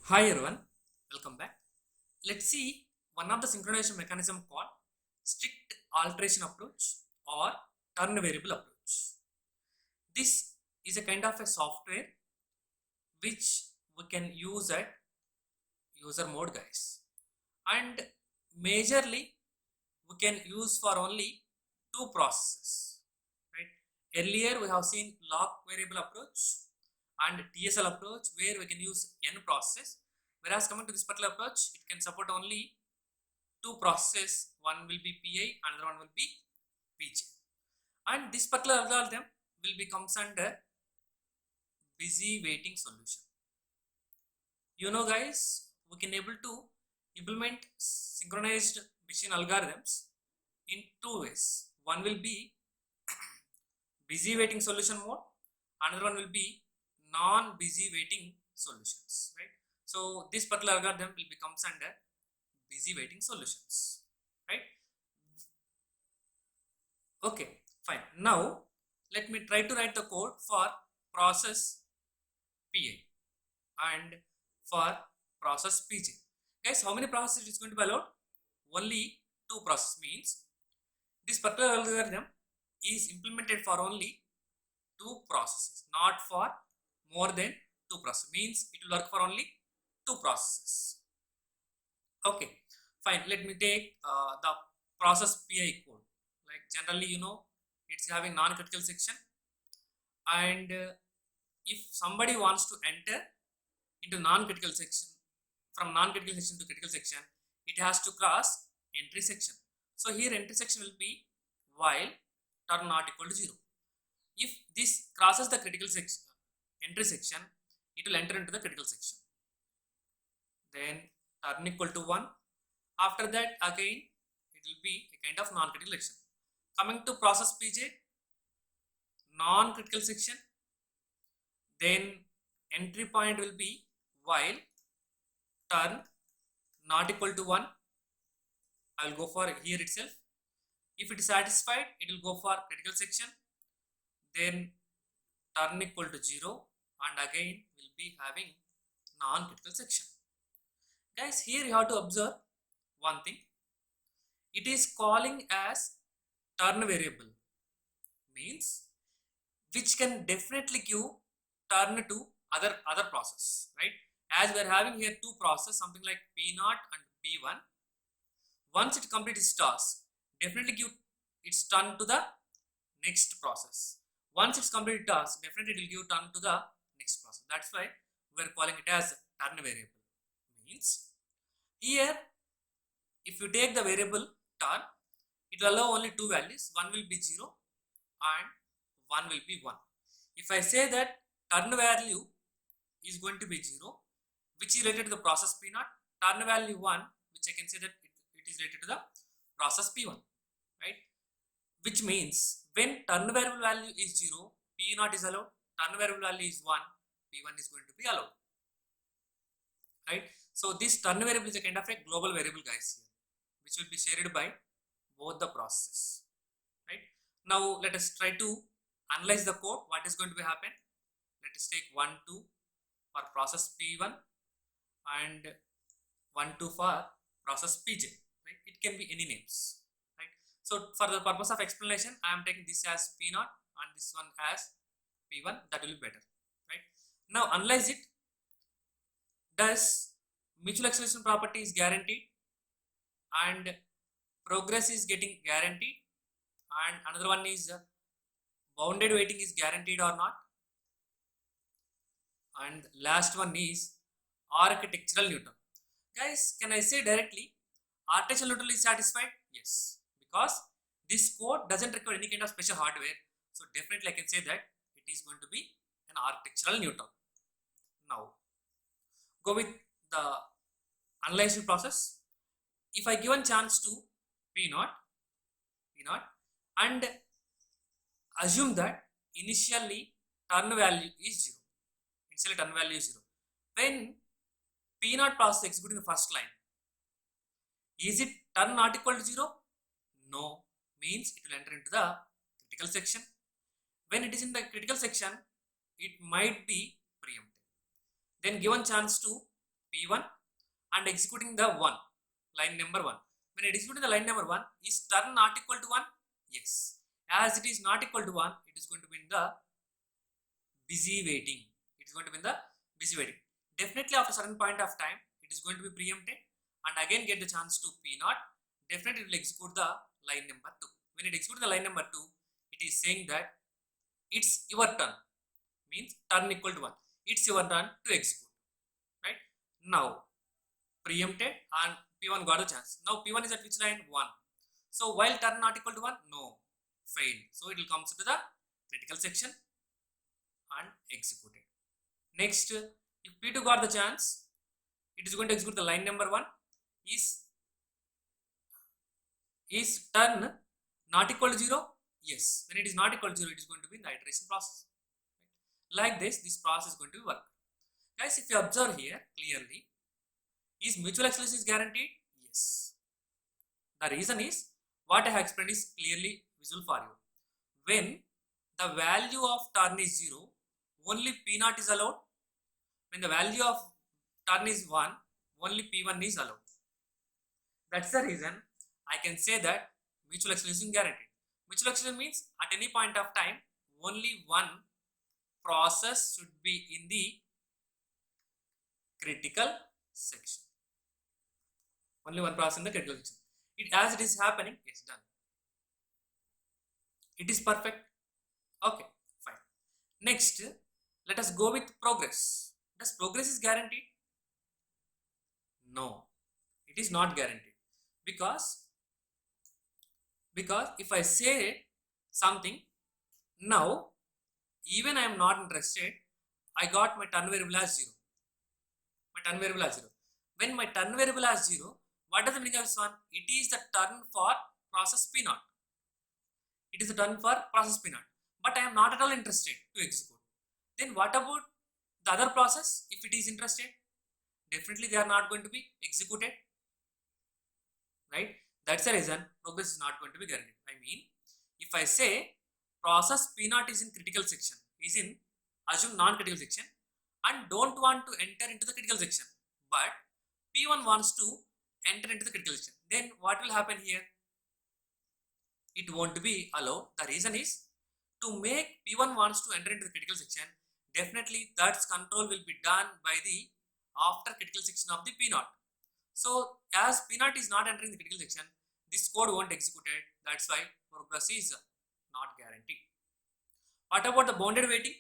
Hi everyone, welcome back. Let's see one of the synchronization mechanism called strict alteration approach or turn variable approach. This is a kind of a software which we can use at user mode, guys, and majorly we can use for only two processes, right? Earlier we have seen lock variable approach and TSL approach where we can use n processes, whereas coming to this particular approach it can support only two processes. One will be PI, another one will be PJ, and this particular algorithm will becomes under busy waiting solution. You know, guys, we can able to implement synchronized machine algorithms in two ways. One will be busy waiting solution mode, another one will be non-busy waiting solutions, right? So this particular algorithm will becomes under busy waiting solutions, right? Okay, fine. Now let me try to write the code for process PI and for process PJ. Guys, how many processes is going to be allowed? Only two processes, means this particular algorithm is implemented for only two processes, not for more than two processes, means it will work for only two processes. Okay, fine. Let me take the process PI code. Like generally, you know, it's having non-critical section, and if somebody wants to enter into non-critical section, from non-critical section to critical section, it has to cross entry section. So here entry section will be while turn not equal to 0. If this crosses the critical section, entry section, it will enter into the critical section. Then turn equal to 1. After that again it will be a kind of non-critical section. Coming to process PJ, non-critical section, then entry point will be while turn not equal to 1. I will go for here itself. If it is satisfied, it will go for critical section, then turn equal to 0, and again will be having non-critical section. Guys, here you have to observe one thing. It is calling as turn variable, means which can definitely give turn to other process, right? As we are having here two processes, something like P0 and P1. Once it completes its task, definitely give its turn to the next process. Once it's completed task, definitely it will give turn to the next process. That's why we are calling it as turn variable. Means here, if you take the variable turn, it will allow only two values. One will be 0 and one will be 1. If I say that turn value is going to be 0, which is related to the process P0, turn value 1, which I can say that it is related to the process P1, right? Which means when turn variable value is 0, P0 is allowed, turn variable value is 1, P1 is going to be allowed, right? So this turn variable is a kind of a global variable, guys, here, which will be shared by both the processes, right? Now let us try to analyze the code. What is going to be happen? Let us take 1, 2 for process P1 and 1, 2 for process PJ, right? It can be any names, right? So for the purpose of explanation, I am taking this as P0 and this one as P1. That will be better, right? Now analyze it. Does mutual exclusion property is guaranteed and progress is getting guaranteed, and another one is bounded waiting is guaranteed or not, and last one is architectural neutral. Guys, can I say directly architectural neutral is satisfied? Yes, because this code doesn't require any kind of special hardware, so definitely I can say that it is going to be an architectural neutral. Now go with the analyzing process. If I given chance to P0 and assume that initially turn value is 0, when P0 process executing the first line, is it turn not equal to 0? No, means it will enter into the critical section. When it is in the critical section, it might be preempted. Then given chance to P1 and executing the 1, line number 1. When executing the line number 1, is turn not equal to 1? Yes. As it is not equal to 1, it is going to be in the busy waiting. It is going to be in the busy waiting. Definitely after a certain point of time, it is going to be preempted and again get the chance to P0. Definitely it will execute the line number 2. When it executes the line number 2, it is saying that it's your turn. Means turn equal to 1. It's your turn to execute. Right? Now, preempted and P1 got a chance. Now P1 is at which line? 1. So while turn not equal to 1, no, failed. So it will come to the critical section and executed. Next, if P2 got the chance, it is going to execute the line number 1. Is turn not equal to 0? Yes. When it is not equal to 0, it is going to be in the iteration process. Like this process is going to work. Guys, if you observe here clearly, is mutual exclusion is guaranteed? Yes. The reason is, what I have explained is clearly visual for you. When the value of turn is 0, only P0 is allowed. When the value of turn is 1, only P1 is allowed. That's the reason I can say that mutual exclusion is guaranteed. Mutual exclusion means at any point of time, only one process should be in the critical section. Only one process in the critical section. As it is happening, it's done. It is perfect. Okay, fine. Next, let us go with progress. Does progress is guaranteed? No, it is not guaranteed. Because if I say something, now even I am not interested, I got my turn variable as 0. My turn variable as 0. When my turn variable as 0, what does the meaning of this one? It is the turn for process P0. It is the turn for process P0. But I am not at all interested to execute. Then what about the other process? If it is interested, definitely they are not going to be executed. Right? That's the reason progress is not going to be guaranteed. I mean, if I say process P0 is in critical section, is in assume non-critical section and don't want to enter into the critical section, but P1 wants to enter into the critical section, then what will happen here? It won't be allowed. The reason is, to make P1 wants to enter into the critical section, definitely that control will be done by the after critical section of the P0. So as P0 is not entering the critical section, this code won't execute it. That's why progress is not guaranteed. What about the bounded waiting?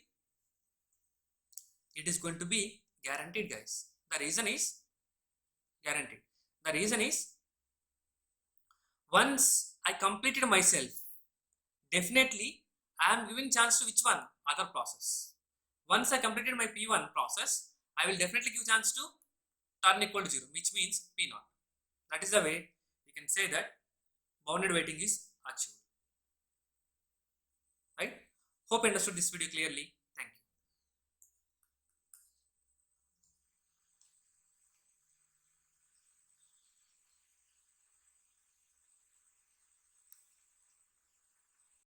It is going to be guaranteed, guys. The reason is guaranteed. The reason is, once I completed myself, definitely I am giving chance to which one? Other process. Once I completed my P1 process, I will definitely give chance to turn equal to 0, which means P0. That is the way we can say that bounded waiting is achieved. Right? Hope you understood this video clearly.